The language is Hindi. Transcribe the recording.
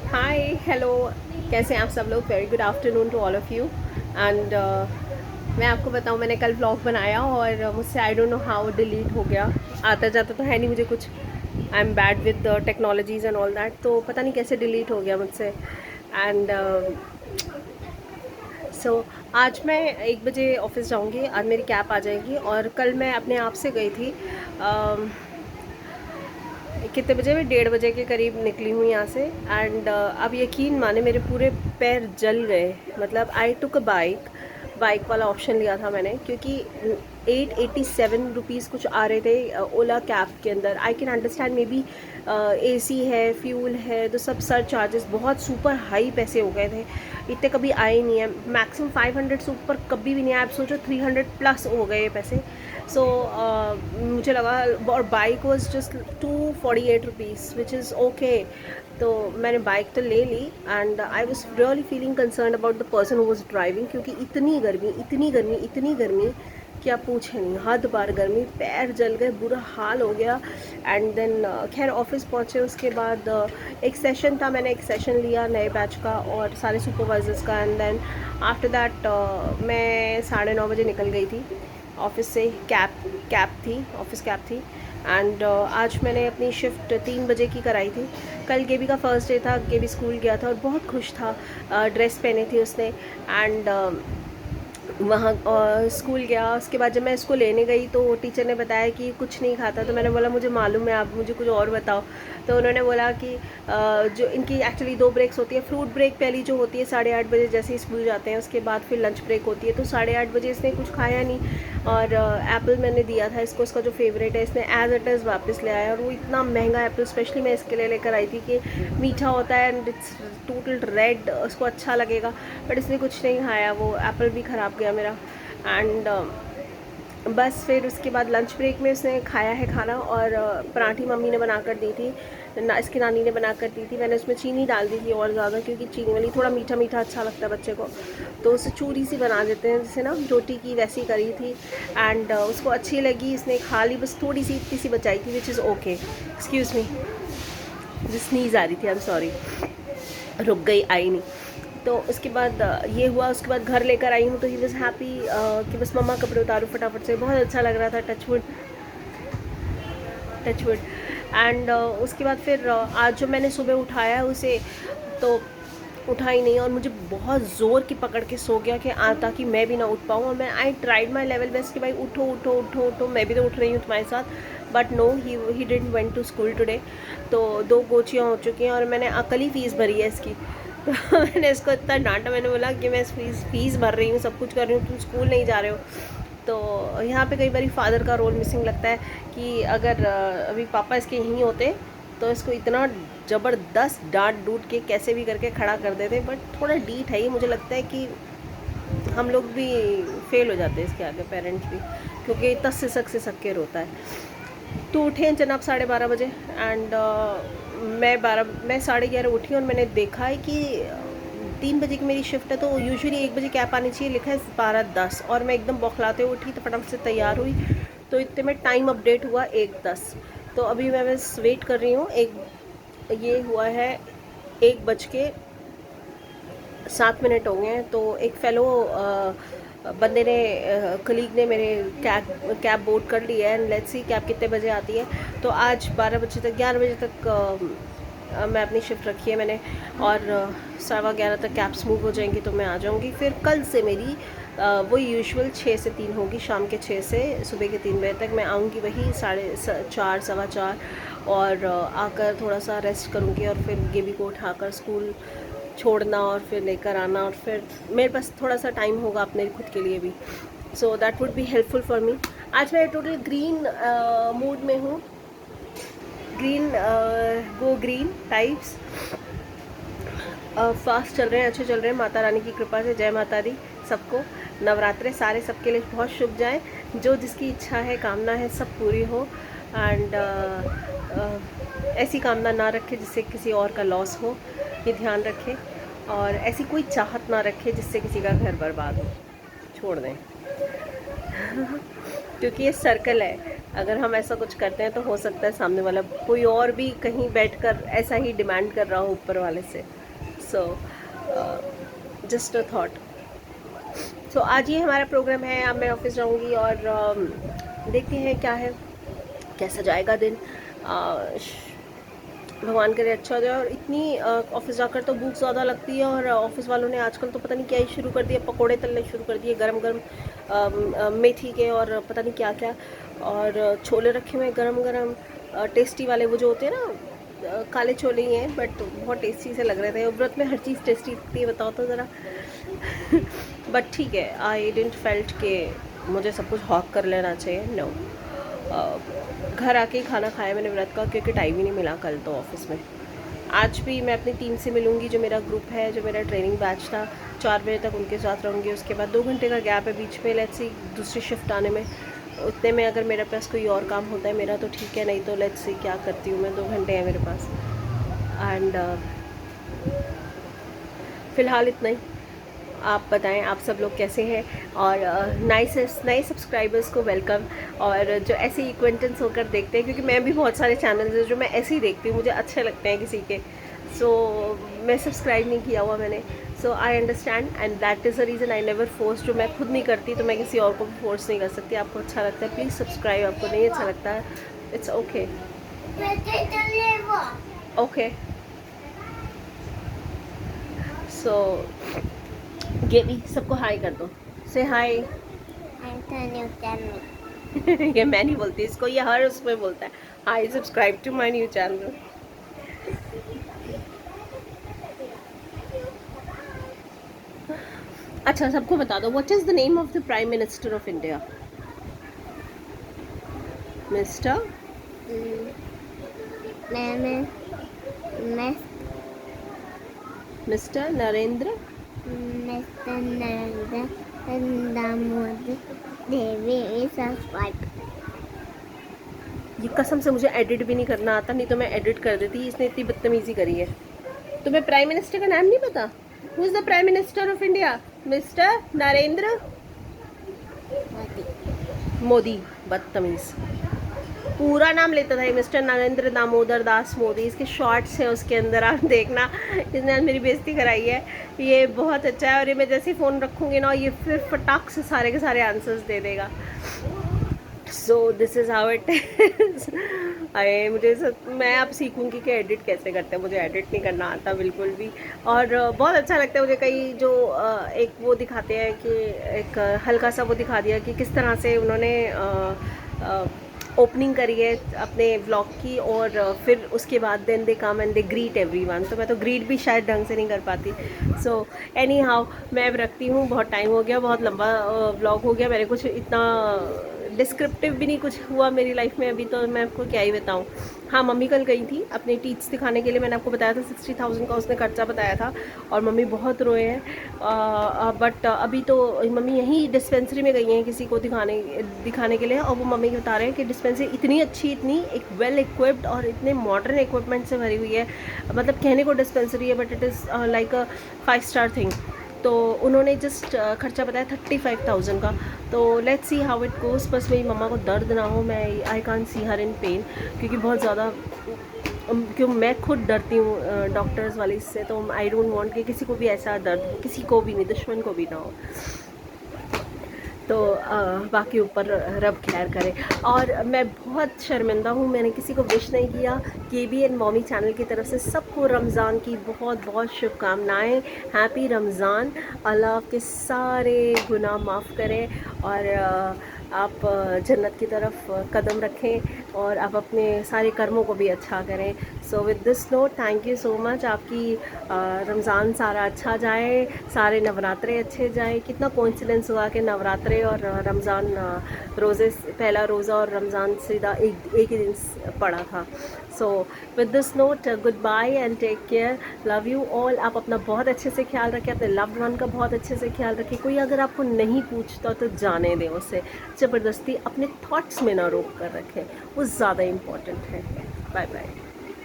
हाय हेलो, कैसे हैं आप सब लोग। Very good afternoon to all of you. And मैं आपको बताऊं, मैंने कल व्लॉग बनाया और मुझसे I don't know how delete हो गया। आता जाता तो है नहीं मुझे कुछ, I am bad with technologies and all that, तो पता नहीं कैसे डिलीट हो गया मुझसे। एंड सो आज मैं 1 बजे ऑफिस जाऊंगी, आज मेरी कैब आ जाएगी। और कल मैं अपने आप से गई थी, कितने बजे, मैं 1:30 बजे के करीब निकली हूँ यहाँ से। एंड अब यकीन माने मेरे पूरे पैर जल गए। मतलब आई टुक अ बाइक, बाइक वाला ऑप्शन लिया था मैंने, क्योंकि 887 रुपीज़ कुछ आ रहे थे ओला कैब के अंदर। I can understand, may be AC है, फ्यूल है, तो सब सर चार्जेस बहुत सुपर हाई पैसे हो गए थे। इतने कभी आए नहीं है, मैक्सिमम 500 से ऊपर कभी भी नहीं आया। आप सोचो 300 प्लस हो गए ये पैसे। सो मुझे लगा, और bike was just 248 rupees which is okay. तो मैंने बाइक तो ले ली and I was really feeling concern about the person who was driving, क्योंकि इतनी गर्मी, इतनी गर्मी, इतनी गर्मी कि आप पूछे नहीं, हद बार गर्मी, पैर जल गए, बुरा हाल हो गया। एंड देन खैर ऑफिस पहुँचे, उसके बाद एक सेशन था, मैंने एक सेशन लिया नए बैच का और सारे सुपरवाइजर्स का। एंड देन आफ्टर दैट मैं 9:30 बजे निकल गई थी ऑफिस से। कैब थी, ऑफिस कैब थी। एंड आज मैंने अपनी शिफ्ट 3 बजे की कराई थी। कल गेबी का फर्स्ट डे था, गेबी स्कूल गया था और बहुत खुश था। ड्रेस पहनी थी उसने। एंड वहाँ स्कूल गया। उसके बाद जब मैं इसको लेने गई तो टीचर ने बताया कि कुछ नहीं खाता, तो मैंने बोला मुझे मालूम है, आप मुझे कुछ और बताओ। तो उन्होंने बोला कि जो इनकी एक्चुअली 2 ब्रेक्स होती है। फ्रूट ब्रेक पहली जो होती है 8:30 बजे, जैसे ही स्कूल जाते हैं, उसके बाद फिर लंच ब्रेक होती है। तो 8:30 बजे इसने कुछ खाया नहीं और एप्पल मैंने दिया था इसको, इसका जो फेवरेट है, इसने एज इट इज़ वापस ले आया। और वो इतना महंगा एप्पल स्पेशली मैं इसके लिए लेकर आई थी कि मीठा होता है एंड इट्स टोटल रेड, उसको अच्छा लगेगा। बट इसने कुछ नहीं खाया, वो एप्पल भी ख़राब गया मेरा। एंड बस फिर उसके बाद लंच ब्रेक में उसने खाया है खाना। और पराठी मम्मी ने बना कर दी थी, इसकी नानी ने बना कर दी थी। मैंने उसमें चीनी डाल दी थी और ज़्यादा, क्योंकि चीनी वाली थोड़ा मीठा मीठा अच्छा लगता है बच्चे को। तो उसे चूरी सी बना देते हैं जैसे ना रोटी की, वैसी करी थी। एंड उसको अच्छी लगी, इसने खा ली। बस थोड़ी सी इतनी सी बचाई थी, which is okay. Excuse me, sneeze आ रही थी, आई एम सॉरी, रुक गई, आई नहीं। तो उसके बाद ये हुआ। उसके बाद घर लेकर आई हूँ तो ही वॉज़ हैप्पी कि बस मम्मा कपड़े उतारो फटाफट से। बहुत अच्छा लग रहा था, टचवुड टचवुड। एंड उसके बाद फिर आज जो मैंने सुबह उठाया है उसे, तो उठा ही नहीं और मुझे बहुत ज़ोर की पकड़ के सो गया कि ताकि मैं भी ना उठ पाऊँ। और मैं I tried my level best कि भाई उठो उठो उठो उठो, मैं भी तो उठ रही हूँ तुम्हारे साथ। But no, he didn't went to school today. तो 2 कोचियाँ हो चुकी हैं और मैंने कल ही फ़ीस भरी है इसकी। तो मैंने इसको इतना डांटा, मैंने बोला कि मैं फ़ीस भर रही हूँ, सब कुछ कर रही हूँ, तुम स्कूल नहीं जा रहे हो। तो यहाँ पे कई बार फादर का रोल मिसिंग लगता है कि अगर अभी पापा इसके यहीं होते तो इसको इतना ज़बरदस्त डांट डूट के कैसे भी करके खड़ा कर देते। बट थोड़ा डीठ है ये, मुझे लगता है कि हम लोग भी फेल हो जाते हैं इसके आगे, पेरेंट्स भी, क्योंकि इतना सिसक के रोता है। तो उठे हैं जनाब 12:30 बजे। एंड मैं 11:30 उठी और मैंने देखा है कि 3 बजे की मेरी शिफ्ट है, तो यूजुअली 1 बजे कैब आनी चाहिए, लिखा है 12:10। और मैं एकदम बौखलाते हुए उठी तो फटाफट से तैयार हुई। तो इतने में टाइम अपडेट हुआ 1:10। तो अभी मैं बस वेट कर रही हूँ। ये हुआ है 1:07 हो गए हैं। तो एक फेलो बंदे ने, कलीग ने मेरे कैब बोर्ड कर ली है। एंड लेट्स सी कैब कितने बजे आती है। तो आज 12 बजे तक, 11 बजे तक मैं अपनी शिफ्ट रखी है मैंने। और 11:15 तक कैब्स मूव हो जाएंगी तो मैं आ जाऊंगी। फिर कल से मेरी वो यूजुअल 6 से 3 होगी, शाम के 6 से सुबह के 3 बजे तक मैं आऊँगी, वही 4:30 4:15। और आकर थोड़ा सा रेस्ट करूँगी और फिर गेबी को उठाकर स्कूल छोड़ना और फिर लेकर आना। और फिर मेरे पास थोड़ा सा टाइम होगा अपने खुद के लिए भी। So that would be helpful for me. आज मैं टोटल ग्रीन मूड में हूँ, green, go green types. Fast चल रहे हैं, अच्छे चल रहे हैं, माता रानी की कृपा से। जय माता दी सबको। नवरात्रे सारे सबके लिए बहुत शुभ जाए। जो जिसकी इच्छा है, कामना है, सब पूरी हो। एंड ऐसी कामना ना रखे जिससे किसी और का लॉस हो, ये ध्यान रखें। और ऐसी कोई चाहत ना रखे जिससे किसी का घर बर्बाद हो, छोड़ दें। क्योंकि ये सर्कल है, अगर हम ऐसा कुछ करते हैं तो हो सकता है सामने वाला कोई और भी कहीं बैठकर ऐसा ही डिमांड कर रहा हो ऊपर वाले से। So just a thought. सो आज ये हमारा प्रोग्राम है। अब मैं ऑफिस जाऊंगी और देखते हैं क्या है, कैसा जाएगा दिन। भगवान करे अच्छा हो जाए। और इतनी ऑफिस जाकर तो भूख ज़्यादा लगती है, और ऑफिस वालों ने आजकल तो पता नहीं क्या ही शुरू कर दिया, पकोड़े तलने शुरू कर दिए गरम गरम मेथी के, और पता नहीं क्या क्या, और छोले रखे हुए गरम गरम टेस्टी वाले, वो जो होते हैं ना काले छोले ही हैं, बट बहुत टेस्टी से लग रहे थे। व्रत में हर चीज़ टेस्टी लगती है, बताओ तो ज़रा। बट ठीक है, आई डिडंट फेल्ट के मुझे सब कुछ हॉक कर लेना चाहिए, नो। घर आके ही खाना खाया मैंने व्रत का, क्योंकि टाइम ही नहीं मिला कल तो ऑफिस में। आज भी मैं अपनी टीम से मिलूंगी, जो मेरा ग्रुप है, जो मेरा ट्रेनिंग बैच था, 4 बजे तक उनके साथ रहूँगी। उसके बाद 2 घंटे का गैप है बीच में, लेट्स सी दूसरी शिफ्ट आने में। उतने में अगर मेरे पास कोई और काम होता है मेरा तो ठीक है, नहीं तो लेट्स सी क्या करती हूँ मैं। 2 घंटे हैं मेरे पास, एंड फ़िलहाल इतना ही। आप बताएं आप सब लोग कैसे हैं, और नए सब्सक्राइबर्स को वेलकम, और जो ऐसे ही एक्वेंटेंस होकर देखते हैं, क्योंकि मैं भी बहुत सारे चैनल्स हैं जो मैं ऐसे ही देखती हूँ, मुझे अच्छे लगते हैं किसी के। सो मैं सब्सक्राइब नहीं किया हुआ मैंने। So I understand, and that is the reason I never force. जो मैं खुद नहीं करती तो मैं किसी और को भी फोर्स नहीं कर सकती। आपको अच्छा लगता है प्लीज़ सब्सक्राइब, आपको नहीं अच्छा लगता है इट्स ओके। ओके, सो गेबी सबको हाय कर दो, से हाय। ये मैं नहीं बोलती इसको, ये हर उसमें बोलता है hi subscribe to my new channel. अच्छा, सबको बता दो, what is the name of the prime minister of India? Mister mister Narendra Modi देवी सब्सक्राइब। ये कसम से मुझे एडिट भी नहीं करना आता, नहीं तो मैं एडिट कर देती। इसने इतनी बदतमीजी करी है। तुम्हें प्राइम मिनिस्टर का नाम नहीं पता? Who is the prime minister of India? Mister Narendra Modi. बदतमीज, पूरा नाम लेता था ये, मिस्टर नरेंद्र दामोदर दास मोदी। इसके शॉर्ट्स हैं उसके अंदर, आप देखना। इसने आज मेरी बेइज्जती कराई है। ये बहुत अच्छा है, और ये मैं जैसे ही फ़ोन रखूँगी ना, ये फिर फटाक से सारे के सारे आंसर्स दे देगा। So this is how it is. अरे मैं अब सीखूंगी कि एडिट कैसे करते हैं। मुझे एडिट नहीं करना आता बिल्कुल भी, और बहुत अच्छा लगता है मुझे। कई जो एक वो दिखाते हैं कि एक हल्का सा वो दिखा दिया कि किस तरह से उन्होंने ओपनिंग करी है अपने व्लॉग की, और फिर उसके बाद then they come and they greet everyone. तो मैं तो ग्रीट भी शायद ढंग से नहीं कर पाती। सो एनी हाउ मैं अब रखती हूँ, बहुत टाइम हो गया, बहुत लंबा व्लॉग हो गया। मैंने कुछ इतना डिस्क्रिप्टिव भी नहीं कुछ हुआ मेरी लाइफ में अभी, तो मैं आपको क्या ही बताऊँ। हाँ, मम्मी कल गई थी अपने टीथ दिखाने के लिए। मैंने आपको बताया था 60,000 का उसने खर्चा बताया था, और मम्मी बहुत रोए हैं। बट अभी तो मम्मी यहीं डिस्पेंसरी में गई हैं किसी को दिखाने के लिए, और वो मम्मी बता रहे हैं कि डिस्पेंसरी इतनी अच्छी, इतनी एक वेल इक्विप्ड और इतने मॉडर्न इक्विपमेंट से भरी हुई है। मतलब कहने को डिस्पेंसरी है, but it is like a 5 star thing. तो उन्होंने जस्ट खर्चा बताया 35,000 का। तो let's see how it goes. बस मेरी मम्मा को दर्द ना हो, मैं I can't see her in pen, क्योंकि बहुत ज़्यादा क्यों मैं खुद डरती हूँ डॉक्टर्स वाली से। तो आई डोंट वांट कि किसी को भी ऐसा दर्द, किसी को भी नहीं, दुश्मन को भी ना हो। तो बाकी ऊपर रब खैर करे। और मैं बहुत शर्मिंदा हूँ, मैंने किसी को विश नहीं किया। KBN मॉमी चैनल की तरफ से सबको रमज़ान की बहुत बहुत शुभकामनाएँ। हैप्पी रमज़ान। अल्लाह आपके सारे गुनाह माफ़ करे, और आप जन्नत की तरफ कदम रखें, और आप अपने सारे कर्मों को भी अच्छा करें। सो with this note, thank you so much. आपकी रमज़ान सारा अच्छा जाए, सारे नवरात्रे अच्छे जाए। कितना कोइंसिडेंस हुआ कि नवरात्रे और रमज़ान रोज़े, पहला रोज़ा और रमज़ान सीधा एक ही दिन पड़ा था। So with this note, goodbye and take care, love you all. आप अपना बहुत अच्छे से ख्याल रखें, अपने लव्ड वन का बहुत अच्छे से ख्याल रखें। कोई अगर आपको नहीं पूछता तो जाने दें उसे, ज़बरदस्ती अपने थॉट्स में ना रोक कर रखें, वो ज़्यादा इम्पॉर्टेंट है। Bye bye.